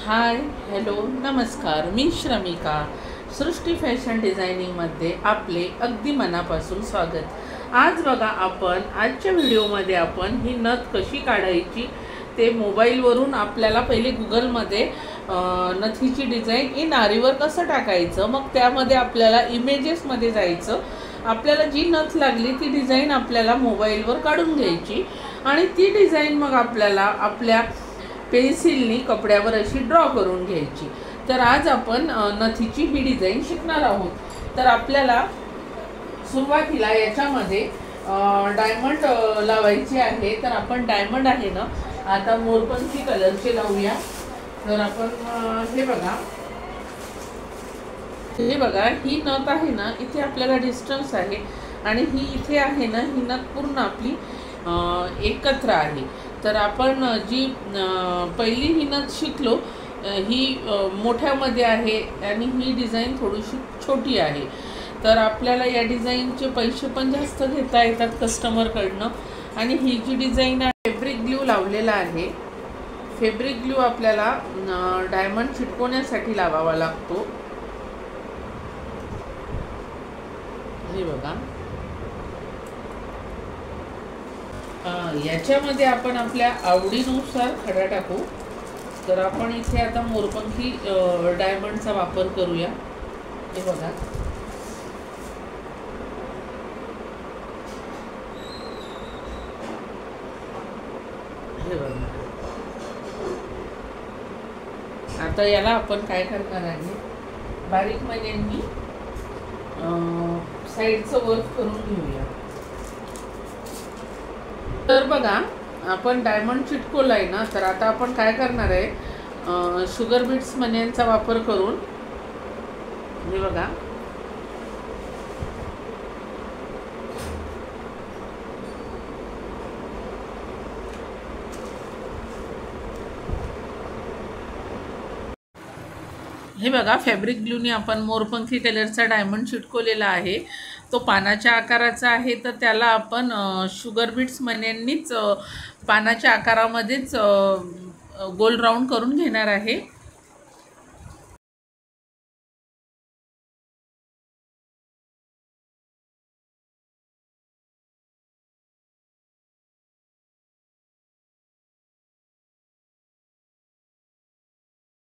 Hi hello नमस्कार, मी श्रमिका. सृष्टी fashion डिझायनिंगमध्ये आपले अगदी मनापासून स्वागत. आज बघा, आपण आजच्या व्हिडिओमध्ये आपण ही नथ कशी काढायची ते मोबाईलवरून आपल्याला पहिले गुगलमध्ये नथीची डिझाईन इन आरीवर कसं टाकायचं, मग त्यामध्ये आपल्याला इमेजेसमध्ये जायचं, आपल्याला जी नथ लागली ती डिझाईन आपल्याला मोबाईलवर काढून घ्यायची आणि ती डिझाईन मग आपल्याला आपल्या पेन्सिलनी कपड्यावर अशी ड्रॉ करून घ्यायची. तर आज आपण नथीची ही डिझाईन शिकणार आहोत. तर आपल्याला सुरुवातीला याच्यामध्ये डायमंड लावायचे आहे. तर आपण डायमंड आहे ना, आता मोरपंखी कलरचे लावूया. तर आपण हे बघा ही नथ आहे ना, इथे आपल्याला डिस्टन्स आहे आणि ही इथे आहे ना, ही नथ पूर्ण आपली एकत्र आहे. तर आपण जी पहिली ही नथ शिकलो ही मोठ्यामध्ये आहे आणि ही डिझाईन थोडीशी छोटी आहे. तर आपल्याला या डिझाईनचे पैसे पण जास्त घेता येतात कस्टमरकडनं. आणि ही जी डिझाईन आहे फॅब्रिक ग्लू लावलेला आहे. फॅब्रिक ग्लू आपल्याला डायमंड चिटकवण्यासाठी लावावा लागतो. हे बघा, याच्यामध्ये आपण आपल्या आवडीनुसार खडा टाकू. तर आपण इथे आता मोरपंखी डायमंडचा वापर करूया. हे बघा, हे बघा. आता याला आपण काय करणार आहे, बारीक मण्यांनी साईडचं वर्क करून घेऊया. तर बघा, आपण डायमंड चिटकवलाय ना, तर आता आपण काय करणार आहे, शुगर बीट्स मण्यांचा वापर करून हे बघा, हे बघा फॅब्रिक ग्लूनी आपण मोरपंखी कलरचा डायमंड चिटकवलेला आहे. तो पानाच्या आकाराचा आहे, तर त्याला आपण शुगर बीट्स मण्यांनीच पानाच्या आकारामध्येच गोल राऊंड करून घेणार आहे.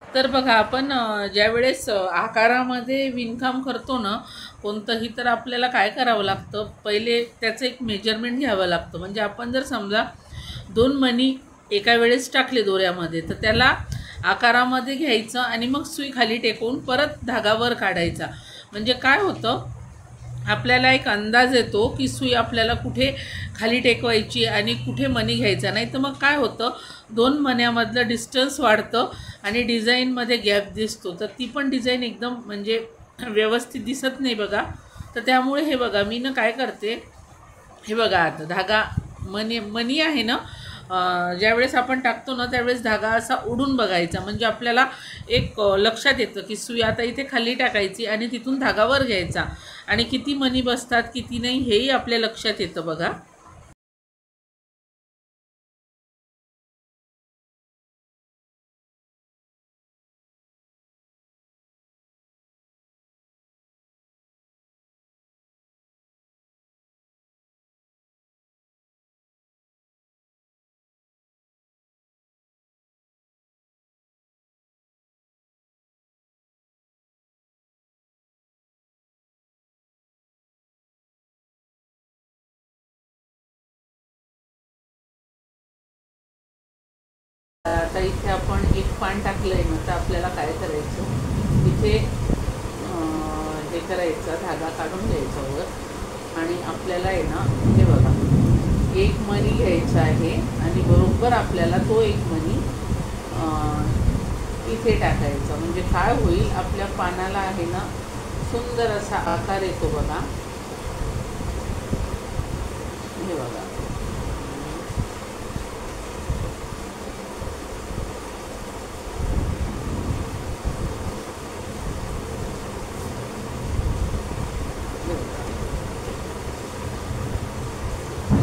तर बघा, आपण ज्यावेळेस आकारामध्ये विणकाम करतो ना कोणतंही, तर आपल्याला काय करावं लागतं, पहिले त्याचं एक मेजरमेंट घ्यावं लागतं. म्हणजे आपण जर समजा 2 मणी एका वेळेस टाकले दोऱ्यामध्ये, तर त्याला आकारामध्ये घ्यायचं आणि मग सुई खाली टेकवून परत धागावर काढायचा. म्हणजे काय होतं, आपल्याला एक अंदाज येतो की सुई आपल्याला कुठे खाली टेकवायची आणि कुठे मणी घ्यायचा. नाही तर मग काय होतं, 2 मण्यामधलं डिस्टन्स वाढतं आणि डिझाईनमध्ये गॅप दिसतो. तर ती पण डिझाईन एकदम म्हणजे व्यवस्थित दिसत नाही बघा. तर त्यामुळे हे बघा, मी ना काय करते, हे बघा, आता धागा मणी आहे ना, ज्यावेळेस आपण टाकतो ना त्यावेळेस धागा असा उडून बघायचा. म्हणजे आपल्याला एक लक्षात येतं की सुई आता इथे खाली टाकायची आणि तिथून धागावर घ्यायचा आणि किती मणी बसतात किती नाही हेही आपल्या लक्षात येतं बघा. आता इथे आपण एक पान टाकलं आहे ना, तर आपल्याला काय करायचं, इथे हे करायचं, धागा काढून घ्यायचा वर आणि आपल्याला आहे ना, हे बघा, एक मणी घ्यायचा आहे आणि बरोबर आपल्याला तो एक मणी इथे टाकायचा. म्हणजे काय होईल, आपल्या पानाला आहे ना सुंदर असा आकार येतो बघा. हे बघा,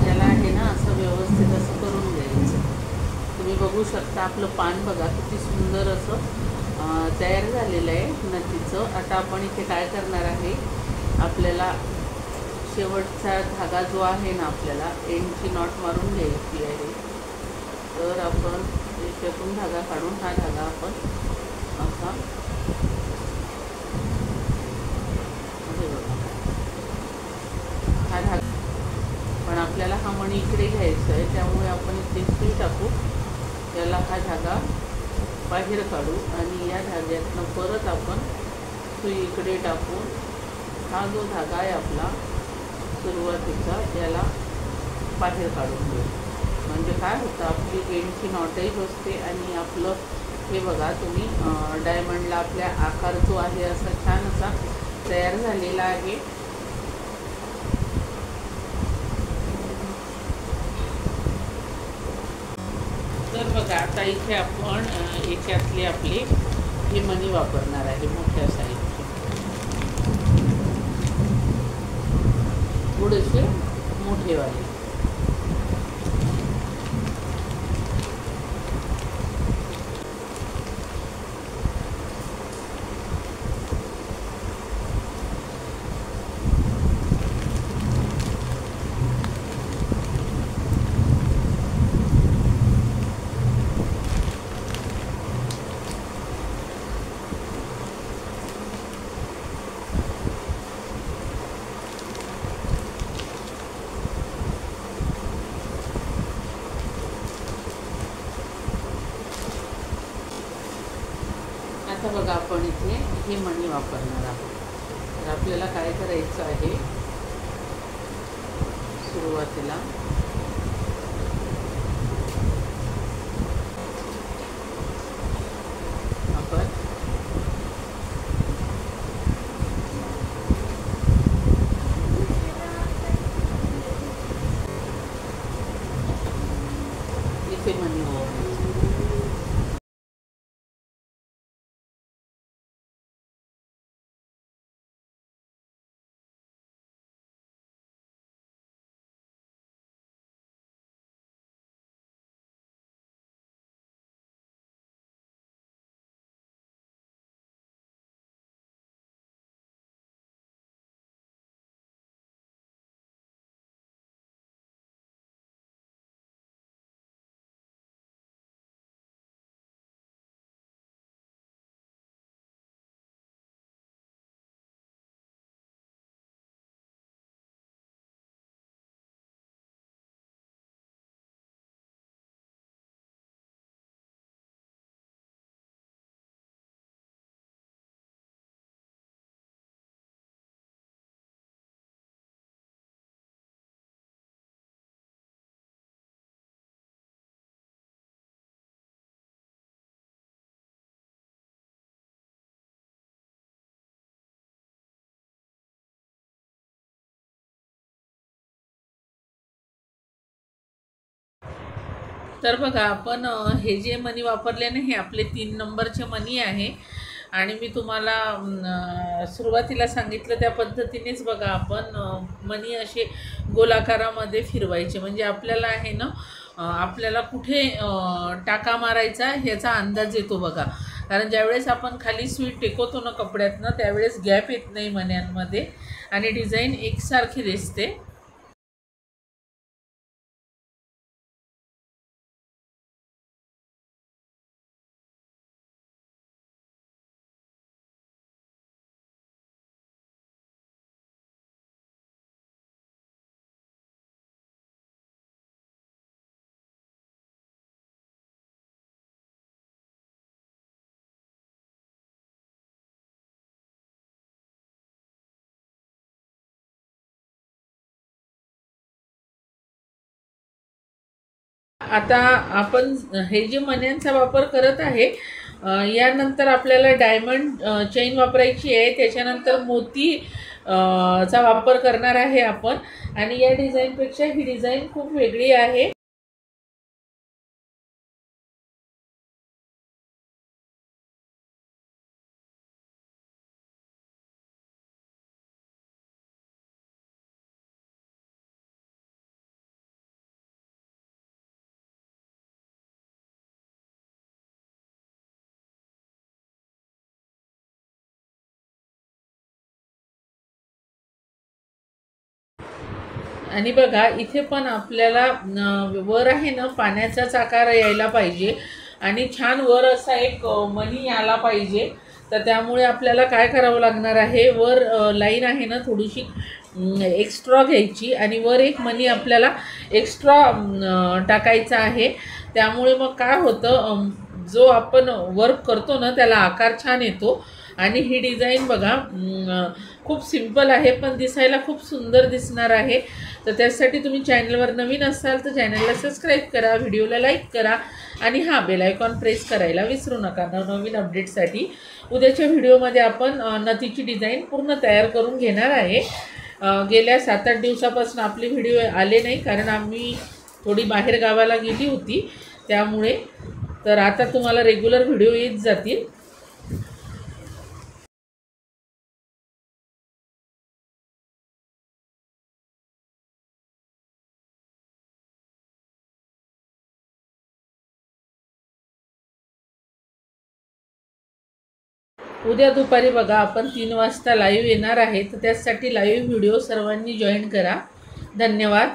याला आहे ना असं व्यवस्थित असं करून घ्यायचं. तुम्ही बघू शकता आपलं पान बघा किती सुंदर असं तयार झालेलं आहे नथीचं. आता आपण इथे काय करणार आहे, आपल्याला शेवटचा धागा जो आहे ना, आपल्याला एंडची नॉट मारून घ्यायची आहे. तर आपण याच्यातून धागा काढून हा धागा आपण असा हा धागा, पण आपल्याला हा मणी इकडे घ्यायचा आहे, त्यामुळे आपण इथे सुई टाकू, त्याला हा धागा बाहेर काढू आणि या धाग्यातनं परत आपण सुई इकडे टाकून हा जो धागा आहे आपला सुरुवातीचा याला बाहेर काढून घेऊ. म्हणजे काय होतं, आपली एंडची नॉटही बसते आणि आपलं हे बघा तुम्ही डायमंडला आपल्या आकार जो आहे असा छान असा तयार झालेला आहे. तर बघा आता इथे आपण याच्यातले आपले हे मणी वापरणार आहे मोठ्या साईजचे, थोडेसे मोठेवाले. आता बघा आपण इथे हे मणी वापरणार आहोत. तर आपल्याला काय करायचं आहे, सुरुवातीला आपण इथे मणी वापरायचं. तर बघा आपण हे जे मणी वापरले ना, हे आपले 3 नंबरचे मणी आहे आणि मी तुम्हाला सुरुवातीला सांगितलं त्या पद्धतीनेच बघा आपण मणी असे गोलाकारामध्ये फिरवायचे, म्हणजे आपल्याला आहे ना आपल्याला कुठे टाका मारायचा ह्याचा अंदाज येतो बघा. कारण ज्यावेळेस आपण खाली सुई टेकवतो ना कपड्यातनं, त्यावेळेस गॅप येत नाही मण्यांमध्ये आणि डिझाईन एकसारखी दिसते. आता आपण हे जे मण्यांचा वापर करत आहे, यानंतर आपल्याला डायमंड चेन वापरायची आहे, त्याच्यानंतर मोती चा वापर करणार आहे आपण. आणि या डिझाईनपेक्षा ही डिझाईन खूप वेगळी आहे. आणि बघा इथे पण आपल्याला वर आहे ना पाण्याचाच आकार यायला पाहिजे आणि छान वर असा एक मणी यायला पाहिजे। तर त्यामुळे आपल्याला काय करावं लागणार आहे, वर लाईन आहे ना थोडीशी एक्स्ट्रा घ्यायची आणि वर एक मणी आपल्याला एक्स्ट्रा टाकायचा आहे। त्यामुळे मग काय होतं, जो आपण वर्क करतो ना त्याला आकार छान येतो। आणि ही डिझाईन बघा खूप सिंपल आहे पण दिसायला खूप सुंदर दिसणार आहे। तर त्यासाठी तुम्ही चॅनलवर नवीन असाल तर चॅनलला सबस्क्राईब करा, व्हिडिओला लाईक करा आणि हां बेल आयकॉन प्रेस करायला विसरू नका नवनवीन अपडेटसाठी। उद्याच्या व्हिडिओमध्ये आपण नथीची डिझाईन पूर्ण तयार करून घेणार आहे। गेल्या 7-8 दिवसापासून आपले व्हिडिओ आले नाही कारण आम्ही थोडी बाहेर गावाला गेली होती त्यामुळे। तर आता तुम्हाला रेग्युलर व्हिडिओ येत जातील। उद्या दुपारी बघा आपण 3 वाजता लाईव्ह येणार आहे, तर त्यासाठी लाईव्ह व्हिडिओ सर्वांनी जॉईन करा। धन्यवाद।